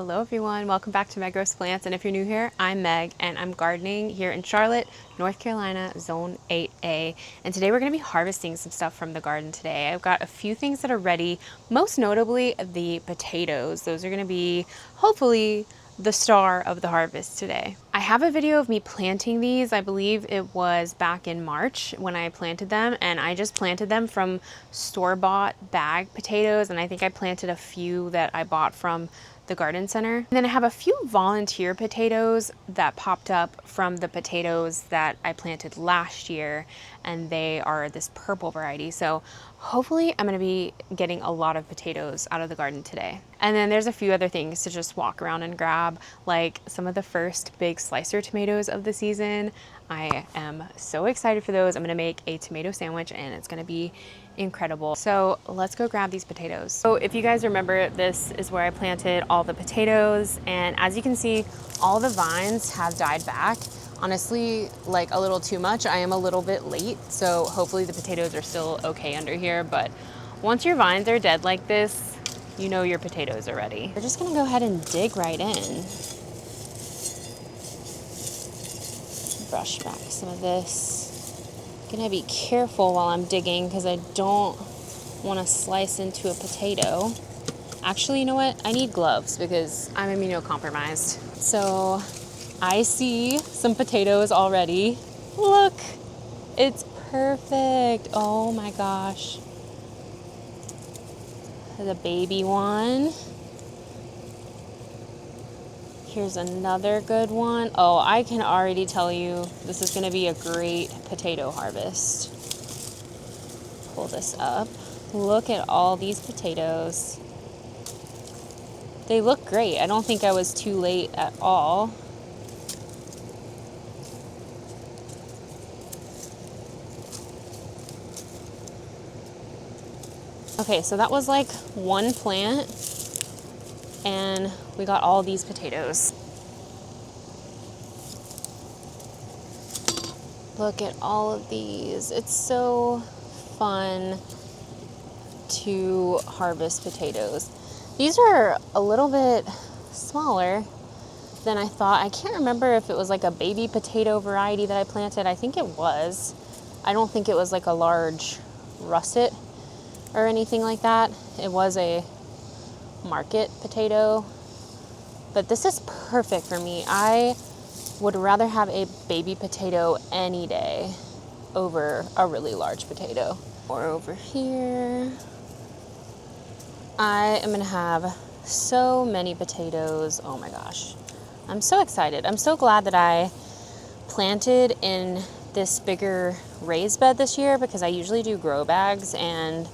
Hello everyone, welcome back to Meg Grows Plants, and if you're new here, I'm Meg and I'm gardening here in Charlotte, North Carolina, Zone 8A, and today we're going to be harvesting some stuff from the garden today. I've got a few things that are ready, most notably the potatoes. Those are going to be hopefully the star of the harvest today. I have a video of me planting these. I believe it was back in March when I planted them, and I just planted them from store-bought bag potatoes, and I think I planted a few that I bought from the garden center. And then I have a few volunteer potatoes that popped up from the potatoes that I planted last year, and they are this purple variety. So hopefully I'm gonna be getting a lot of potatoes out of the garden today. And then there's a few other things to just walk around and grab, like some of the first big slicer tomatoes of the season. I am so excited for those. I'm gonna make a tomato sandwich and it's gonna be incredible. So let's go grab these potatoes. So if you guys remember, this is where I planted all the potatoes, and as you can see, all the vines have died back. Honestly, like a little too much. I am a little bit late, so hopefully the potatoes are still okay under here, but once your vines are dead like this, you know your potatoes are ready. We're just gonna go ahead and dig right in. Brush back some of this. Gonna be careful while I'm digging because I don't want to slice into a potato. Actually, you know what? I need gloves because I'm immunocompromised. So I see some potatoes already. Look, it's perfect. Oh my gosh. The baby one. Here's another good one. Oh, I can already tell you this is gonna be a great potato harvest. Pull this up. Look at all these potatoes. They look great. I don't think I was too late at all. Okay, so that was like one plant, and we got all these potatoes. Look at all of these. It's so fun to harvest potatoes. These are a little bit smaller than I thought. I can't remember if it was like a baby potato variety that I planted. I think it was. I don't think it was like a large russet or anything like that. It was a market potato, but this is perfect for me. I would rather have a baby potato any day over a really large potato. Or over here, I am gonna have so many potatoes. Oh my gosh, I'm so excited. I'm so glad that I planted in this bigger raised bed this year, because I usually do grow bags, and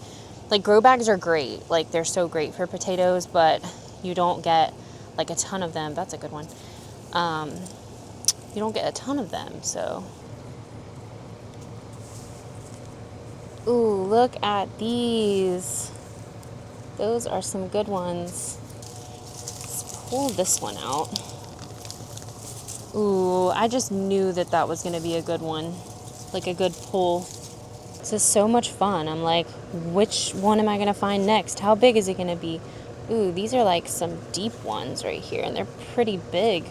like grow bags are great. Like they're so great for potatoes, but you don't get like a ton of them. That's a good one. You don't get a ton of them, so. Ooh, look at these. Those are some good ones. Let's pull this one out. Ooh, I just knew that that was gonna be a good one. Like a good pull. This is so much fun. I'm like, which one am I gonna find next? How big is it gonna be? Ooh, these are like some deep ones right here, and they're pretty big.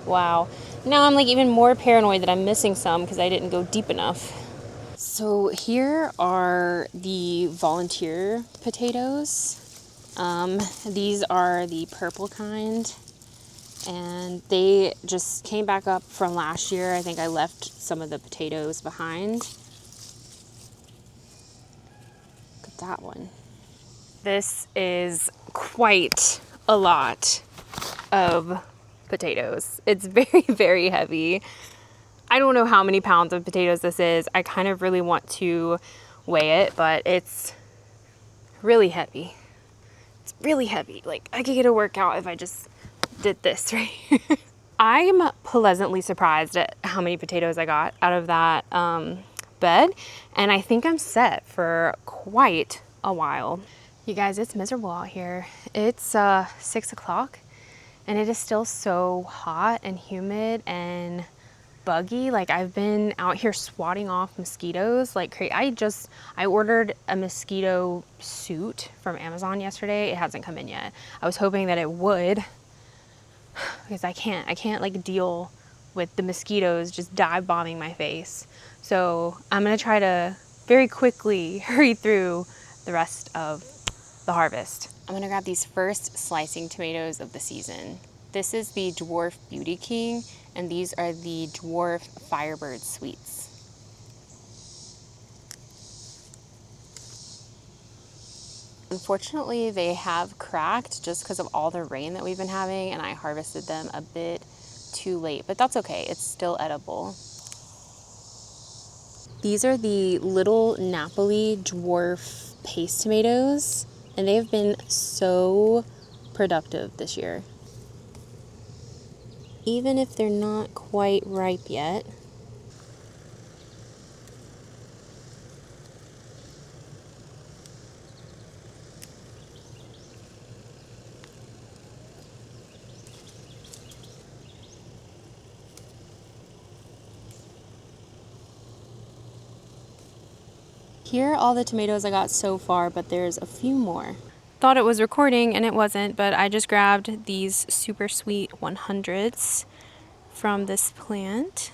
Wow. Now I'm like even more paranoid that I'm missing some because I didn't go deep enough. So here are the volunteer potatoes. These are the purple kind, and they just came back up from last year. I think I left some of the potatoes behind. Look at that one. This is quite a lot of potatoes. It's very, very heavy. I don't know how many pounds of potatoes this is. I kind of really want to weigh it, but it's really heavy. It's really heavy. Like I could get a workout if I just did this right here. I'm pleasantly surprised at how many potatoes I got out of that bed, and I think I'm set for quite a while. You guys, it's miserable out here. It's 6 o'clock and it is still so hot and humid and buggy. Like I've been out here swatting off mosquitoes like crazy. I ordered a mosquito suit from Amazon yesterday. It hasn't come in yet. I was hoping that it would, because I can't like deal with the mosquitoes just dive bombing my face. So I'm gonna try to very quickly hurry through the rest of the harvest. I'm gonna grab these first slicing tomatoes of the season. This is the Dwarf Beauty King, and these are the Dwarf Firebird Sweets. Unfortunately, they have cracked just because of all the rain that we've been having, and I harvested them a bit too late, but that's okay, it's still edible. These are the little Napoli Dwarf Paste tomatoes, and they've been so productive this year. Even if they're not quite ripe yet. Here are all the tomatoes I got so far, but there's a few more. Thought it was recording and it wasn't, but I just grabbed these super sweet 100s from this plant.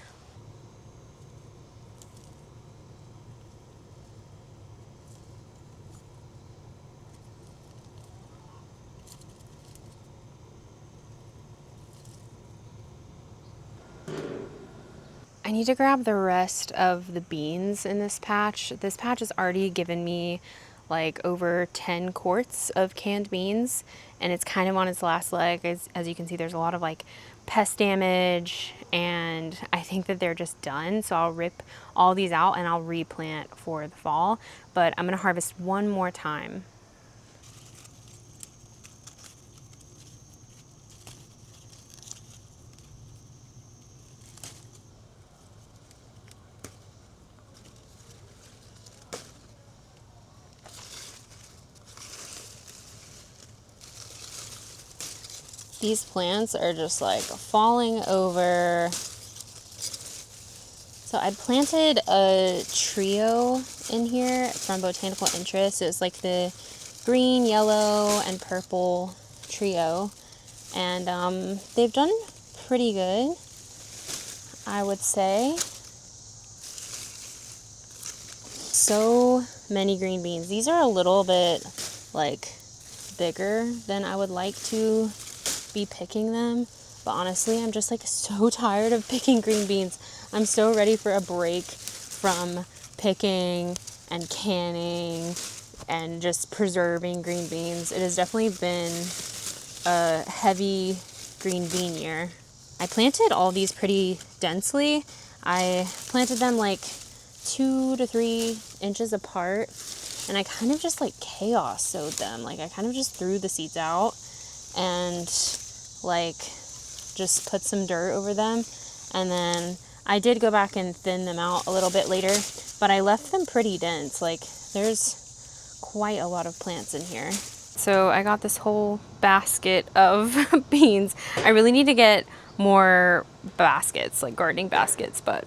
I need to grab the rest of the beans in this patch. This patch has already given me like over 10 quarts of canned beans, and it's kind of on its last leg. As you can see, there's a lot of like pest damage, and I think that they're just done. So I'll rip all these out and I'll replant for the fall, but I'm gonna harvest one more time. These plants are just like falling over. So I planted a trio in here from Botanical Interest. It was like the green, yellow, and purple trio. And they've done pretty good, I would say. So many green beans. These are a little bit like bigger than I would like to be picking them, but honestly I'm just like so tired of picking green beans. I'm so ready for a break from picking and canning and just preserving green beans. It has definitely been a heavy green bean year. I planted all these pretty densely. I planted them like 2 to 3 inches apart, and I kind of just like chaos sowed them. Like I kind of just threw the seeds out and like just put some dirt over them, and then I did go back and thin them out a little bit later, but I left them pretty dense. Like there's quite a lot of plants in here. So I got this whole basket of beans. I really need to get more baskets, like gardening baskets, but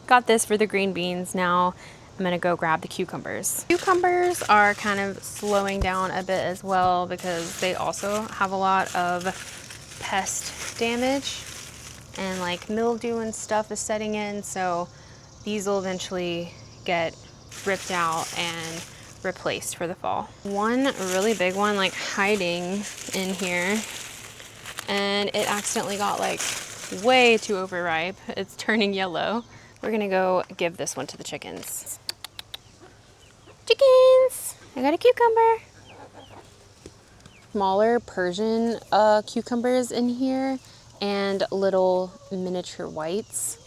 got this for the green beans. Now I'm gonna go grab the cucumbers. Cucumbers are kind of slowing down a bit as well because they also have a lot of pest damage, and like mildew and stuff is setting in, so these will eventually get ripped out and replaced for the fall. One really big one like hiding in here, and it accidentally got like way too overripe. It's turning yellow. We're gonna go give this one to the chickens. Chickens! I got a cucumber. Smaller Persian cucumbers in here, and little miniature whites.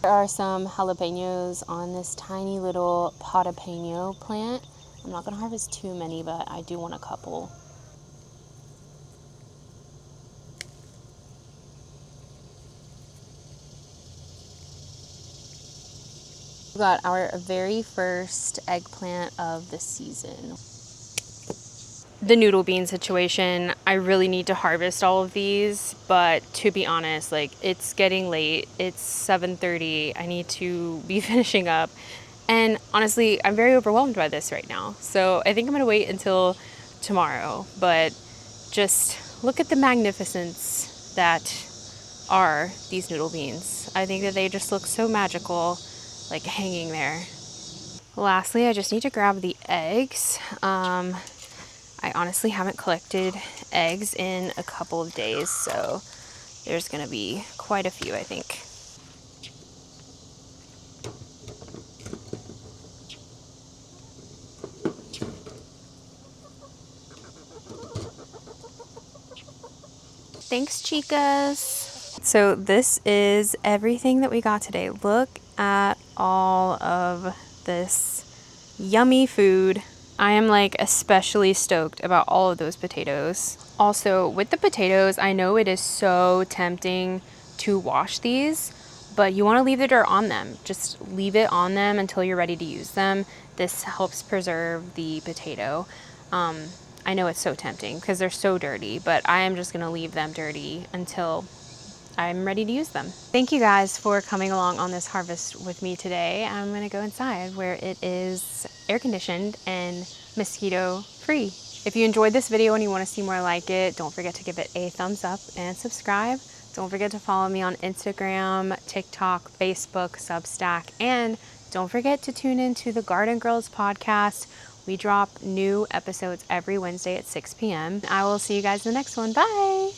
There are some jalapenos on this tiny little potapeño plant. I'm not gonna harvest too many, but I do want a couple. We got our very first eggplant of the season. The noodle bean situation, I really need to harvest all of these, but to be honest, like it's getting late. It's 7:30. I need to be finishing up. And honestly, I'm very overwhelmed by this right now. So I think I'm gonna wait until tomorrow, but just look at the magnificence that are these noodle beans. I think that they just look so magical, like hanging there. Lastly, I just need to grab the eggs. I honestly haven't collected eggs in a couple of days, so there's gonna be quite a few, I think. Thanks, chicas. So this is everything that we got today. Look at all of this yummy food. I am like especially stoked about all of those potatoes. Also, with the potatoes, I know it is so tempting to wash these, but you want to leave the dirt on them. Just leave it on them until you're ready to use them. This helps preserve the potato. I know it's so tempting because they're so dirty, but I am just going to leave them dirty until I'm ready to use them. Thank you guys for coming along on this harvest with me today. I'm going to go inside where it is air conditioned and mosquito free. If you enjoyed this video and you want to see more like it, don't forget to give it a thumbs up and subscribe. Don't forget to follow me on Instagram, TikTok, Facebook, Substack, and don't forget to tune into the Garden Girls podcast. We drop new episodes every Wednesday at 6 p.m. I will see you guys in the next one. Bye!